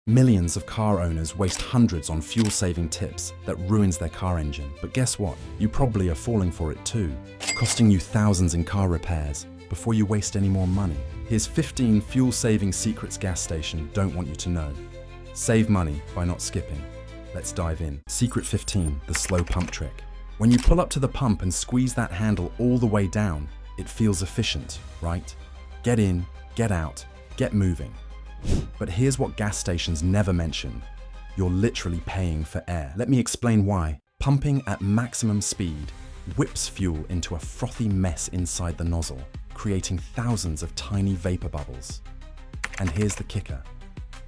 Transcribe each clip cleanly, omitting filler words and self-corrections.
Millions of car owners waste hundreds on fuel-saving tips that ruins their car engine. But guess what? You probably are falling for it too, costing you thousands in car repairs before you waste any more money. Here's 15 fuel-saving secrets gas station don't want you to know. Save money by not skipping. Let's dive in. Secret 15, the slow pump trick. When you pull up to the pump and squeeze that handle all the way down, it feels efficient, right? Get in, get out, get moving. But here's what gas stations never mention. You're literally paying for air. Let me explain why. Pumping at maximum speed whips fuel into a frothy mess inside the nozzle, creating thousands of tiny vapor bubbles. And here's the kicker.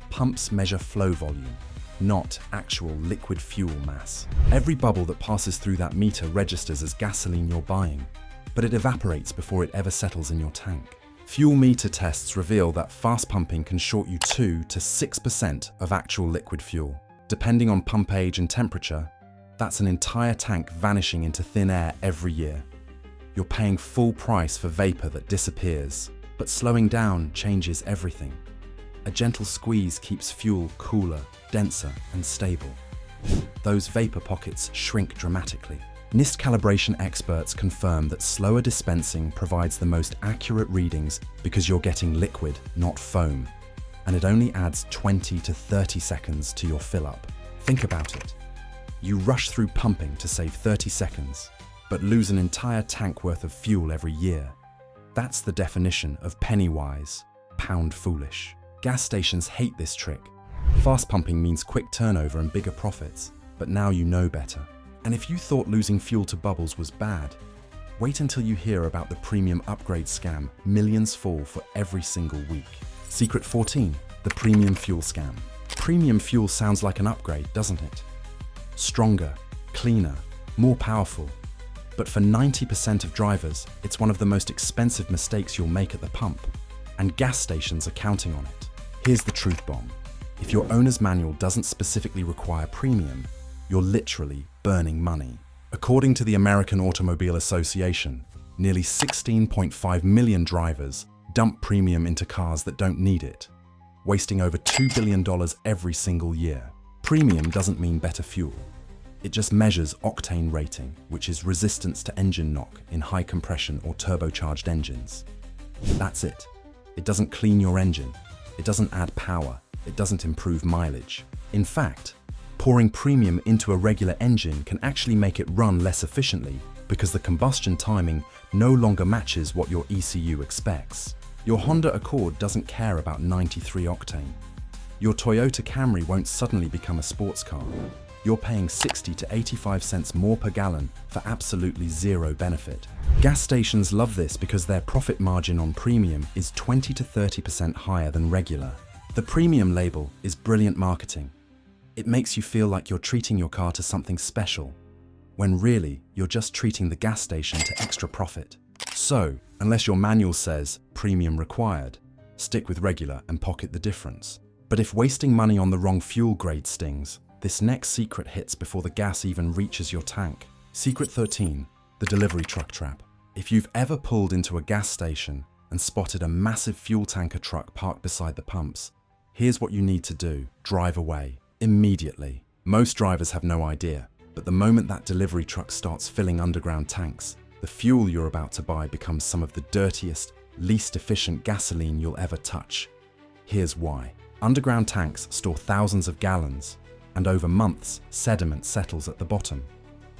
Pumps measure flow volume, not actual liquid fuel mass. Every bubble that passes through that meter registers as gasoline you're buying, but it evaporates before it ever settles in your tank. Fuel meter tests reveal that fast pumping can short you 2 to 6% of actual liquid fuel. Depending on pump age and temperature, that's an entire tank vanishing into thin air every year. You're paying full price for vapor that disappears, but slowing down changes everything. A gentle squeeze keeps fuel cooler, denser, and stable. Those vapor pockets shrink dramatically. NIST calibration experts confirm that slower dispensing provides the most accurate readings because you're getting liquid, not foam, and it only adds 20 to 30 seconds to your fill-up. Think about it. You rush through pumping to save 30 seconds, but lose an entire tank worth of fuel every year. That's the definition of penny wise, pound foolish. Gas stations hate this trick. Fast pumping means quick turnover and bigger profits, but now you know better. And if you thought losing fuel to bubbles was bad, wait until you hear about the premium upgrade scam millions fall for every single week. Secret 14, the premium fuel scam. Premium fuel sounds like an upgrade, doesn't it? Stronger, cleaner, more powerful. But for 90% of drivers, it's one of the most expensive mistakes you'll make at the pump, and gas stations are counting on it. Here's the truth bomb. If your owner's manual doesn't specifically require premium, you're literally burning money. According to the American Automobile Association, nearly 16.5 million drivers dump premium into cars that don't need it, wasting over $2 billion every single year. Premium doesn't mean better fuel. It just measures octane rating, which is resistance to engine knock in high compression or turbocharged engines. That's it. It doesn't clean your engine. It doesn't add power. It doesn't improve mileage. In fact, pouring premium into a regular engine can actually make it run less efficiently because the combustion timing no longer matches what your ECU expects. Your Honda Accord doesn't care about 93 octane. Your Toyota Camry won't suddenly become a sports car. You're paying 60 to 85 cents more per gallon for absolutely zero benefit. Gas stations love this because their profit margin on premium is 20 to 30% higher than regular. The premium label is brilliant marketing. It makes you feel like you're treating your car to something special, when really you're just treating the gas station to extra profit. So, unless your manual says premium required, stick with regular and pocket the difference. But if wasting money on the wrong fuel grade stings, this next secret hits before the gas even reaches your tank. Secret 13, the delivery truck trap. If you've ever pulled into a gas station and spotted a massive fuel tanker truck parked beside the pumps, here's what you need to do: drive away. Immediately. Most drivers have no idea, but the moment that delivery truck starts filling underground tanks, the fuel you're about to buy becomes some of the dirtiest, least efficient gasoline you'll ever touch. Here's why. Underground tanks store thousands of gallons, and over months, sediment settles at the bottom.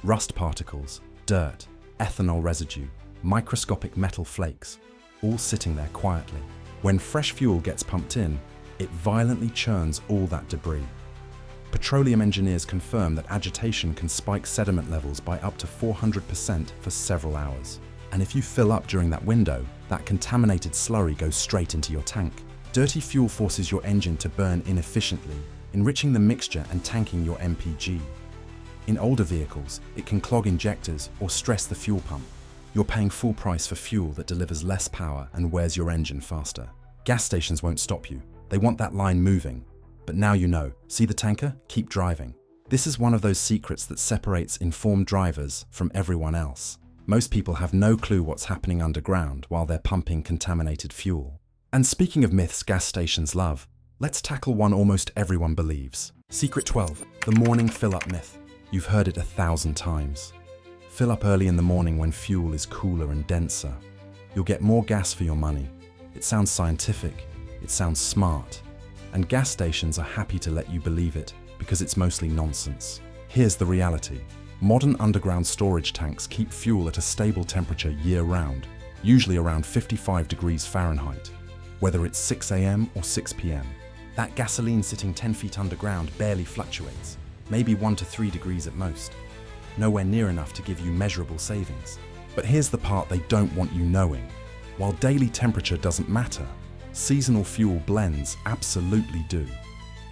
Rust particles, dirt, ethanol residue, microscopic metal flakes, all sitting there quietly. When fresh fuel gets pumped in, it violently churns all that debris. Petroleum engineers confirm that agitation can spike sediment levels by up to 400% for several hours. And if you fill up during that window, that contaminated slurry goes straight into your tank. Dirty fuel forces your engine to burn inefficiently, enriching the mixture and tanking your MPG. In older vehicles, it can clog injectors or stress the fuel pump. You're paying full price for fuel that delivers less power and wears your engine faster. Gas stations won't stop you. They want that line moving. But now you know. See the tanker? Keep driving. This is one of those secrets that separates informed drivers from everyone else. Most people have no clue what's happening underground while they're pumping contaminated fuel. And speaking of myths gas stations love, Let's tackle one almost everyone believes. Secret 12, the morning fill-up myth. You've heard it 1,000 times. Fill up early in the morning when fuel is cooler and denser. You'll get more gas for your money. It sounds scientific, it sounds smart, and gas stations are happy to let you believe it because it's mostly nonsense. Here's the reality. Modern underground storage tanks keep fuel at a stable temperature year-round, usually around 55 degrees Fahrenheit, whether it's 6 a.m. or 6 p.m. That gasoline sitting 10 feet underground barely fluctuates, maybe 1 to 3 degrees at most. Nowhere near enough to give you measurable savings. But here's the part they don't want you knowing. While daily temperature doesn't matter, seasonal fuel blends absolutely do.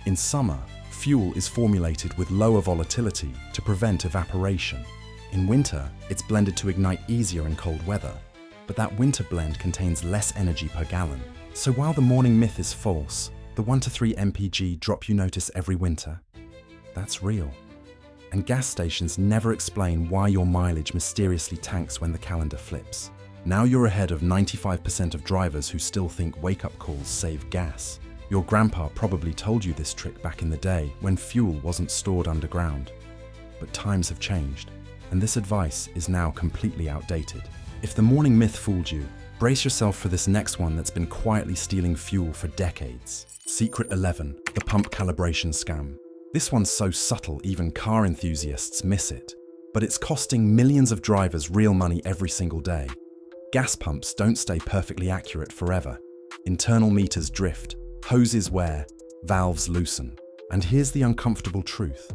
In summer, fuel is formulated with lower volatility to prevent evaporation. In winter, it's blended to ignite easier in cold weather, but that winter blend contains less energy per gallon. So while the morning myth is false, the 1 to 3 mpg drop you notice every winter, that's real. And gas stations never explain why your mileage mysteriously tanks when the calendar flips. Now you're ahead of 95% of drivers who still think wake-up calls save gas. Your grandpa probably told you this trick back in the day when fuel wasn't stored underground. But times have changed, and this advice is now completely outdated. If the morning myth fooled you, brace yourself for this next one that's been quietly stealing fuel for decades. Secret 11, the pump calibration scam. This one's so subtle even car enthusiasts miss it, but it's costing millions of drivers real money every single day. Gas pumps don't stay perfectly accurate forever. Internal meters drift, hoses wear, valves loosen. And here's the uncomfortable truth.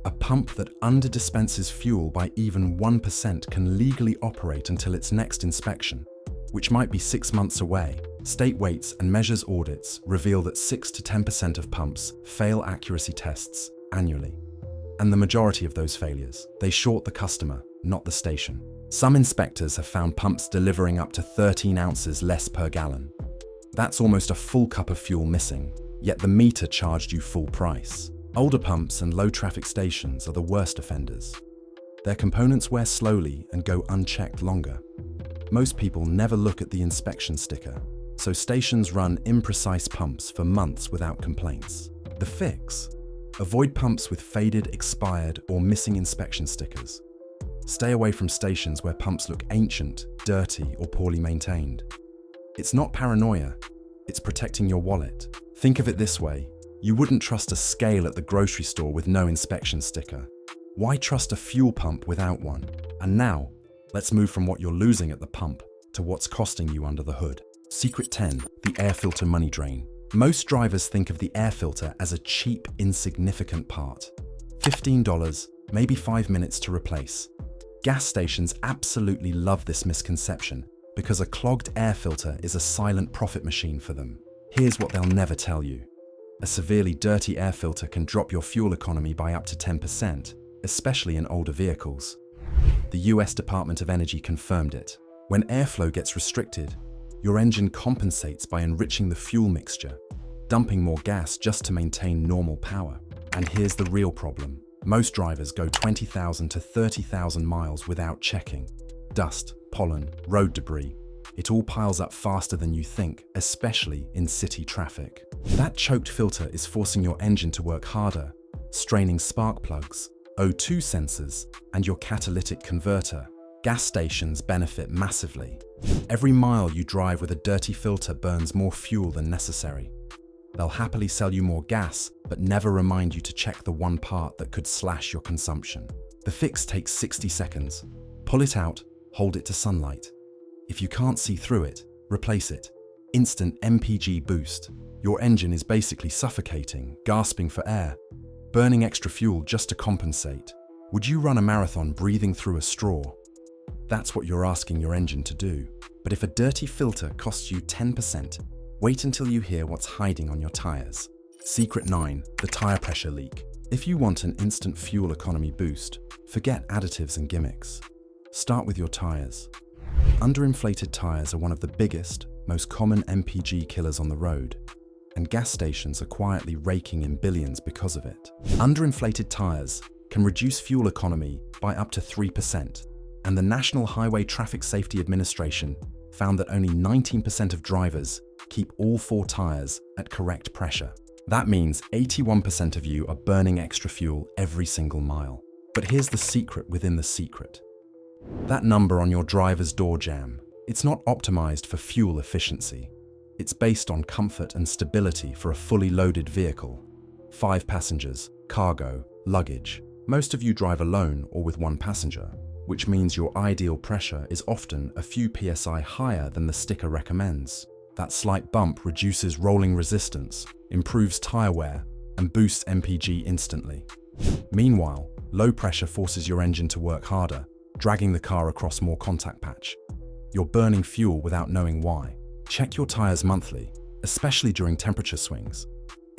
A pump that underdispenses fuel by even 1% can legally operate until its next inspection, which might be 6 months away. State weights and measures audits reveal that 6 to 10% of pumps fail accuracy tests annually. And the majority of those failures, they short the customer, not the station. Some inspectors have found pumps delivering up to 13 ounces less per gallon. That's almost a full cup of fuel missing, yet the meter charged you full price. Older pumps and low-traffic stations are the worst offenders. Their components wear slowly and go unchecked longer. Most people never look at the inspection sticker, so stations run imprecise pumps for months without complaints. The fix? Avoid pumps with faded, expired, or missing inspection stickers. Stay away from stations where pumps look ancient, dirty, or poorly maintained. It's not paranoia, it's protecting your wallet. Think of it this way, you wouldn't trust a scale at the grocery store with no inspection sticker. Why trust a fuel pump without one? And now, let's move from what you're losing at the pump to what's costing you under the hood. Secret 10, the air filter money drain. Most drivers think of the air filter as a cheap, insignificant part. $15, maybe 5 minutes to replace. Gas stations absolutely love this misconception because a clogged air filter is a silent profit machine for them. Here's what they'll never tell you. A severely dirty air filter can drop your fuel economy by up to 10%, especially in older vehicles. The US Department of Energy confirmed it. When airflow gets restricted, your engine compensates by enriching the fuel mixture, dumping more gas just to maintain normal power. And here's the real problem. Most drivers go 20,000 to 30,000 miles without checking. Dust, pollen, road debris, it all piles up faster than you think, especially in city traffic. That choked filter is forcing your engine to work harder, straining spark plugs, O2 sensors, and your catalytic converter. Gas stations benefit massively. Every mile you drive with a dirty filter burns more fuel than necessary. They'll happily sell you more gas, but never remind you to check the one part that could slash your consumption. The fix takes 60 seconds. Pull it out, hold it to sunlight. If you can't see through it, replace it. Instant MPG boost. Your engine is basically suffocating, gasping for air, burning extra fuel just to compensate. Would you run a marathon breathing through a straw? That's what you're asking your engine to do. But if a dirty filter costs you 10%, wait until you hear what's hiding on your tires. Secret 9, the tire pressure leak. If you want an instant fuel economy boost, forget additives and gimmicks. Start with your tires. Underinflated tires are one of the biggest, most common MPG killers on the road, and gas stations are quietly raking in billions because of it. Underinflated tires can reduce fuel economy by up to 3%, and the National Highway Traffic Safety Administration found that only 19% of drivers keep all 4 tires at correct pressure. That means 81% of you are burning extra fuel every single mile. But here's the secret within the secret. That number on your driver's door jamb, it's not optimized for fuel efficiency. It's based on comfort and stability for a fully loaded vehicle. 5 passengers, cargo, luggage. Most of you drive alone or with 1 passenger, which means your ideal pressure is often a few PSI higher than the sticker recommends. That slight bump reduces rolling resistance, improves tire wear, and boosts MPG instantly. Meanwhile, low pressure forces your engine to work harder, dragging the car across more contact patch. You're burning fuel without knowing why. Check your tires monthly, especially during temperature swings.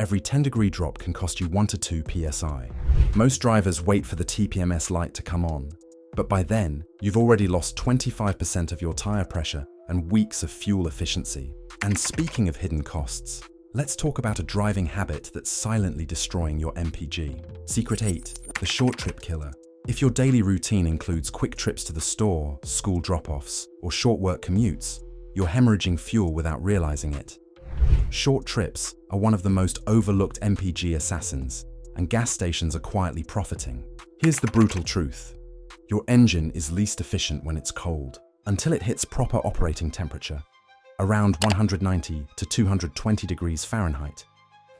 Every 10-degree drop can cost you 1 to 2 PSI. Most drivers wait for the TPMS light to come on, but by then, you've already lost 25% of your tire pressure and weeks of fuel efficiency. And speaking of hidden costs, let's talk about a driving habit that's silently destroying your MPG. Secret 8, the short trip killer. If your daily routine includes quick trips to the store, school drop-offs, or short work commutes, you're hemorrhaging fuel without realizing it. Short trips are one of the most overlooked MPG assassins, and gas stations are quietly profiting. Here's the brutal truth. Your engine is least efficient when it's cold, until it hits proper operating temperature, around 190 to 220 degrees Fahrenheit.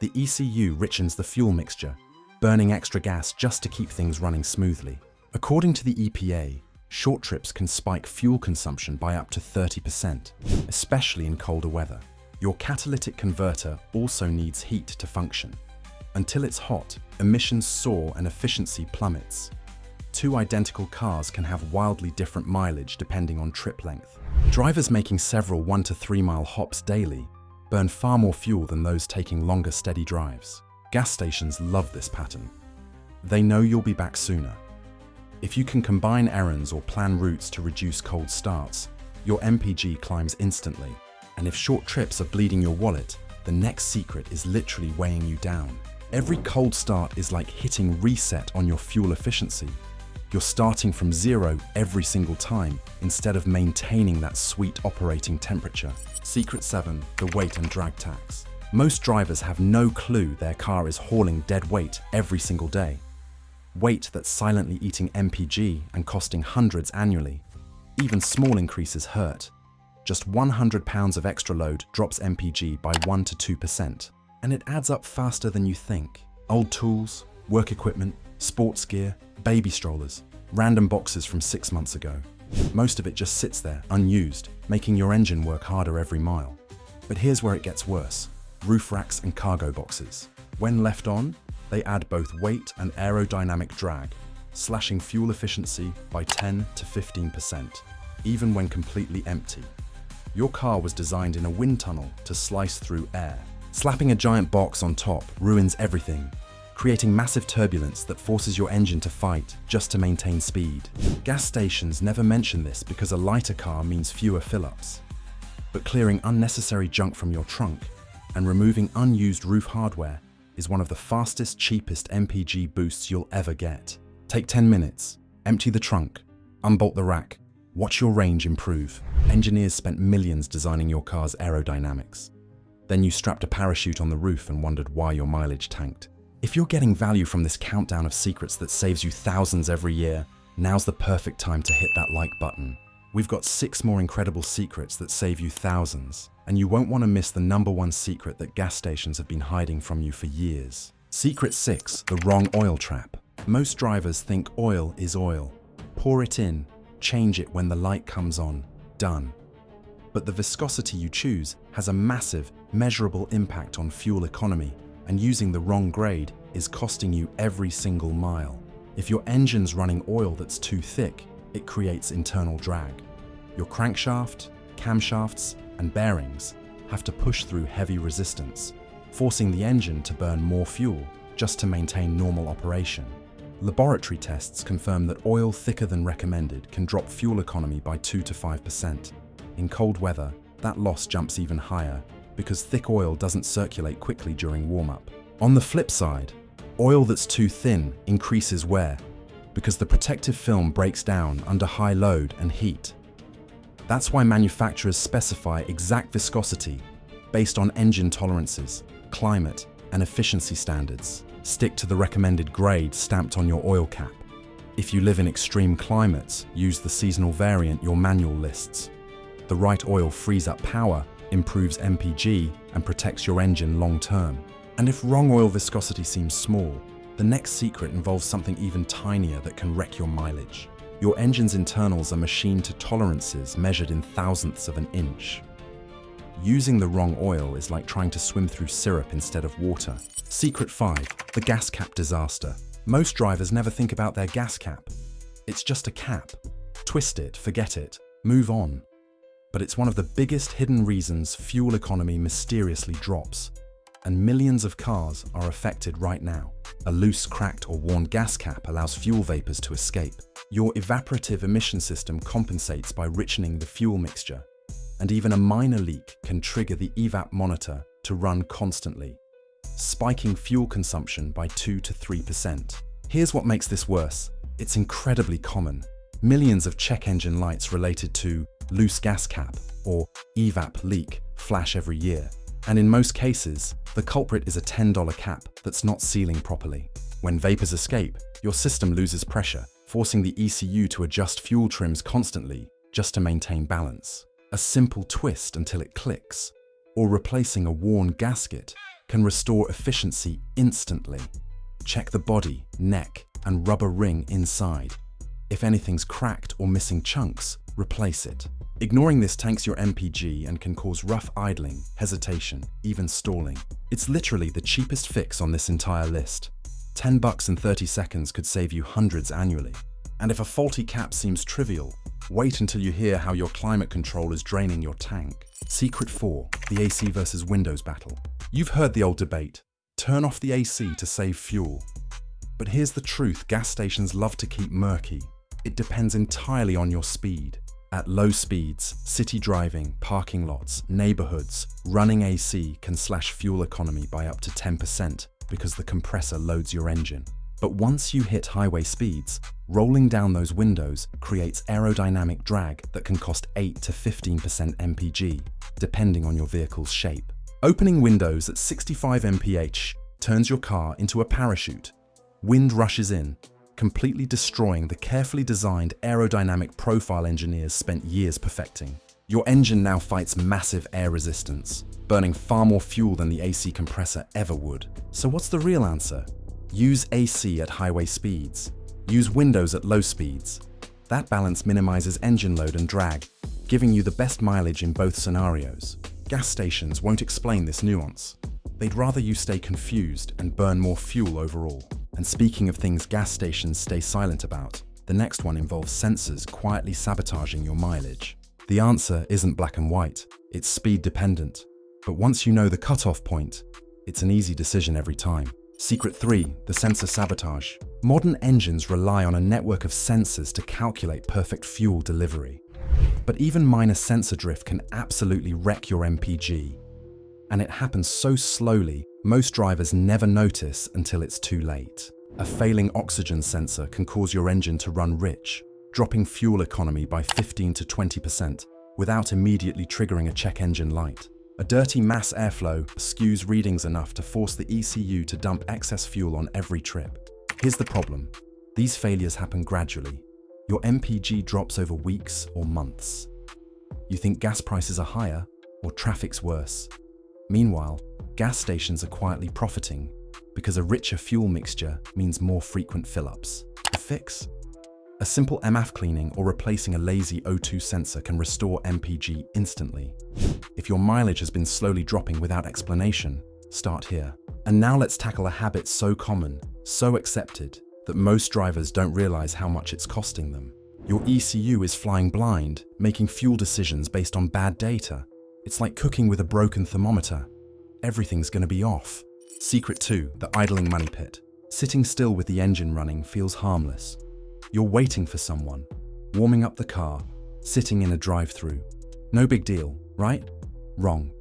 The ECU richens the fuel mixture, burning extra gas just to keep things running smoothly. According to the EPA, short trips can spike fuel consumption by up to 30%, especially in colder weather. Your catalytic converter also needs heat to function. Until it's hot, emissions soar and efficiency plummets. 2 identical cars can have wildly different mileage depending on trip length. Drivers making several 1 to 3 mile hops daily burn far more fuel than those taking longer steady drives. Gas stations love this pattern. They know you'll be back sooner. If you can combine errands or plan routes to reduce cold starts, your MPG climbs instantly. And if short trips are bleeding your wallet, the next secret is literally weighing you down. Every cold start is like hitting reset on your fuel efficiency. You're starting from 0 every single time instead of maintaining that sweet operating temperature. Secret 7, the weight and drag tax. Most drivers have no clue their car is hauling dead weight every single day. Weight that's silently eating MPG and costing hundreds annually. Even small increases hurt. Just 100 pounds of extra load drops MPG by 1 to 2%. And it adds up faster than you think. Old tools, work equipment, sports gear, baby strollers, random boxes from 6 months ago. Most of it just sits there, unused, making your engine work harder every mile. But here's where it gets worse. Roof racks and cargo boxes. When left on, they add both weight and aerodynamic drag, slashing fuel efficiency by 10 to 15%, even when completely empty. Your car was designed in a wind tunnel to slice through air. Slapping a giant box on top ruins everything, creating massive turbulence that forces your engine to fight just to maintain speed. Gas stations never mention this because a lighter car means fewer fill-ups. But clearing unnecessary junk from your trunk and removing unused roof hardware is one of the fastest, cheapest MPG boosts you'll ever get. Take 10 minutes, empty the trunk, unbolt the rack, watch your range improve. Engineers spent millions designing your car's aerodynamics. Then you strapped a parachute on the roof and wondered why your mileage tanked. If you're getting value from this countdown of secrets that saves you thousands every year, now's the perfect time to hit that like button. We've got 6 more incredible secrets that save you thousands, and you won't want to miss the #1 secret that gas stations have been hiding from you for years. Secret 6, the wrong oil trap. Most drivers think oil is oil. Pour it in, change it when the light comes on, done. But the viscosity you choose has a massive, measurable impact on fuel economy, and using the wrong grade is costing you every single mile. If your engine's running oil that's too thick, it creates internal drag. Your crankshaft, camshafts, and bearings have to push through heavy resistance, forcing the engine to burn more fuel just to maintain normal operation. Laboratory tests confirm that oil thicker than recommended can drop fuel economy by 2 to 5%. In cold weather, that loss jumps even higher because thick oil doesn't circulate quickly during warm-up. On the flip side, oil that's too thin increases wear because the protective film breaks down under high load and heat. That's why manufacturers specify exact viscosity based on engine tolerances, climate, and efficiency standards. Stick to the recommended grade stamped on your oil cap. If you live in extreme climates, use the seasonal variant your manual lists. The right oil frees up power, improves MPG, and protects your engine long term. And if wrong oil viscosity seems small, the next secret involves something even tinier that can wreck your mileage. Your engine's internals are machined to tolerances measured in thousandths of an inch. Using the wrong oil is like trying to swim through syrup instead of water. Secret 5. The gas cap disaster. Most drivers never think about their gas cap. It's just a cap. Twist it, forget it, move on. But it's one of the biggest hidden reasons fuel economy mysteriously drops. And millions of cars are affected right now. A loose, cracked, or worn gas cap allows fuel vapors to escape. Your evaporative emission system compensates by richening the fuel mixture. And even a minor leak can trigger the evap monitor to run constantly, spiking fuel consumption by 2 to 3%. Here's what makes this worse. It's incredibly common. Millions of check engine lights related to loose gas cap or evap leak flash every year. And in most cases, the culprit is a $10 cap that's not sealing properly. When vapors escape, your system loses pressure, forcing the ECU to adjust fuel trims constantly just to maintain balance. A simple twist until it clicks, or replacing a worn gasket, can restore efficiency instantly. Check the body, neck, and rubber ring inside. If anything's cracked or missing chunks, replace it. Ignoring this tanks your MPG and can cause rough idling, hesitation, even stalling. It's literally the cheapest fix on this entire list. $10 in 30 seconds could save you hundreds annually. And if a faulty cap seems trivial, wait until you hear how your climate control is draining your tank. Secret 4. The AC versus Windows battle. You've heard the old debate. Turn off the AC to save fuel. But here's the truth gas stations love to keep murky. It depends entirely on your speed. At low speeds, city driving, parking lots, neighborhoods, running AC can slash fuel economy by up to 10% because the compressor loads your engine. But once you hit highway speeds, rolling down those windows creates aerodynamic drag that can cost 8 to 15% MPG, depending on your vehicle's shape. Opening windows at 65 mph turns your car into a parachute. Wind rushes in, completely destroying the carefully designed aerodynamic profile engineers spent years perfecting. Your engine now fights massive air resistance, burning far more fuel than the AC compressor ever would. So what's the real answer? Use AC at highway speeds. Use windows at low speeds. That balance minimizes engine load and drag, giving you the best mileage in both scenarios. Gas stations won't explain this nuance. They'd rather you stay confused and burn more fuel overall. And speaking of things gas stations stay silent about, the next one involves sensors quietly sabotaging your mileage. The answer isn't black and white, it's speed dependent. But once you know the cutoff point, it's an easy decision every time. Secret 3. The sensor sabotage. Modern engines rely on a network of sensors to calculate perfect fuel delivery. But even minor sensor drift can absolutely wreck your MPG. And it happens so slowly, most drivers never notice until it's too late. A failing oxygen sensor can cause your engine to run rich, dropping fuel economy by 15 to 20% without immediately triggering a check engine light. A dirty mass airflow skews readings enough to force the ECU to dump excess fuel on every trip. Here's the problem. These failures happen gradually. Your MPG drops over weeks or months. You think gas prices are higher or traffic's worse. Meanwhile, gas stations are quietly profiting because a richer fuel mixture means more frequent fill-ups. A fix? A simple MAF cleaning or replacing a lazy O2 sensor can restore MPG instantly. If your mileage has been slowly dropping without explanation, start here. And now let's tackle a habit so common, so accepted, that most drivers don't realize how much it's costing them. Your ECU is flying blind, making fuel decisions based on bad data. It's like cooking with a broken thermometer. Everything's gonna be off. Secret 2. The idling money pit. Sitting still with the engine running feels harmless. You're waiting for someone, warming up the car, sitting in a drive-thru. No big deal, right? Wrong.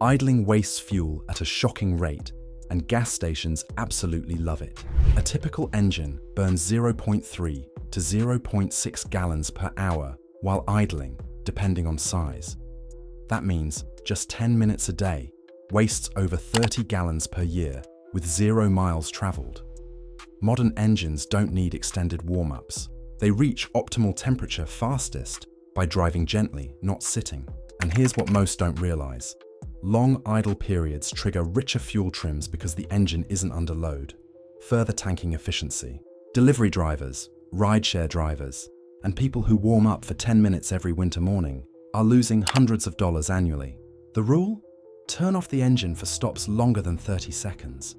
Idling wastes fuel at a shocking rate, and gas stations absolutely love it. A typical engine burns 0.3 to 0.6 gallons per hour while idling, depending on size. That means just 10 minutes a day wastes over 30 gallons per year, with 0 miles traveled. Modern engines don't need extended warm-ups. They reach optimal temperature fastest by driving gently, not sitting. And here's what most don't realize. Long idle periods trigger richer fuel trims because the engine isn't under load, further tanking efficiency. Delivery drivers, rideshare drivers, and people who warm up for 10 minutes every winter morning are losing hundreds of dollars annually. The rule? Turn off the engine for stops longer than 30 seconds.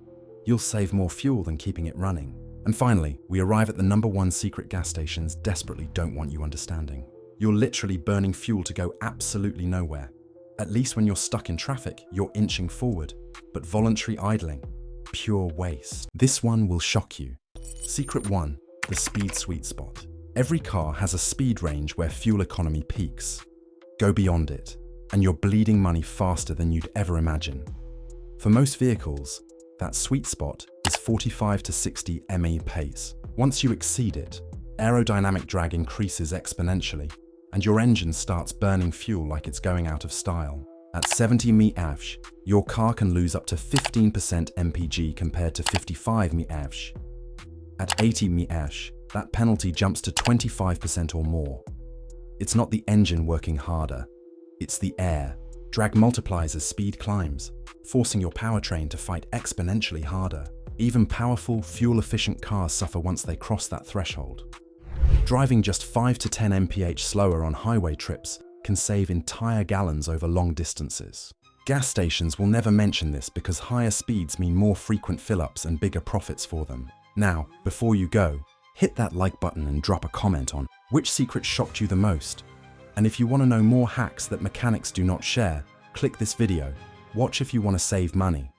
You'll save more fuel than keeping it running. And finally, we arrive at the #1 secret gas stations desperately don't want you understanding. You're literally burning fuel to go absolutely nowhere. At least when you're stuck in traffic, you're inching forward. But voluntary idling, pure waste. This one will shock you. Secret 1, the speed sweet spot. Every car has a speed range where fuel economy peaks. Go beyond it, and you're bleeding money faster than you'd ever imagine. For most vehicles, that sweet spot is 45 to 60 mph pace. Once you exceed it, aerodynamic drag increases exponentially, and your engine starts burning fuel like it's going out of style. At 70 mph, your car can lose up to 15% mpg compared to 55 mph. At 80 mph, that penalty jumps to 25% or more. It's not the engine working harder, it's the air. Drag multiplies as speed climbs, forcing your powertrain to fight exponentially harder. Even powerful, fuel-efficient cars suffer once they cross that threshold. Driving just 5 to 10 mph slower on highway trips can save entire gallons over long distances. Gas stations will never mention this because higher speeds mean more frequent fill-ups and bigger profits for them. Now, before you go, hit that like button and drop a comment on which secret shocked you the most. And if you want to know more hacks that mechanics do not share, click this video. Watch if you want to save money.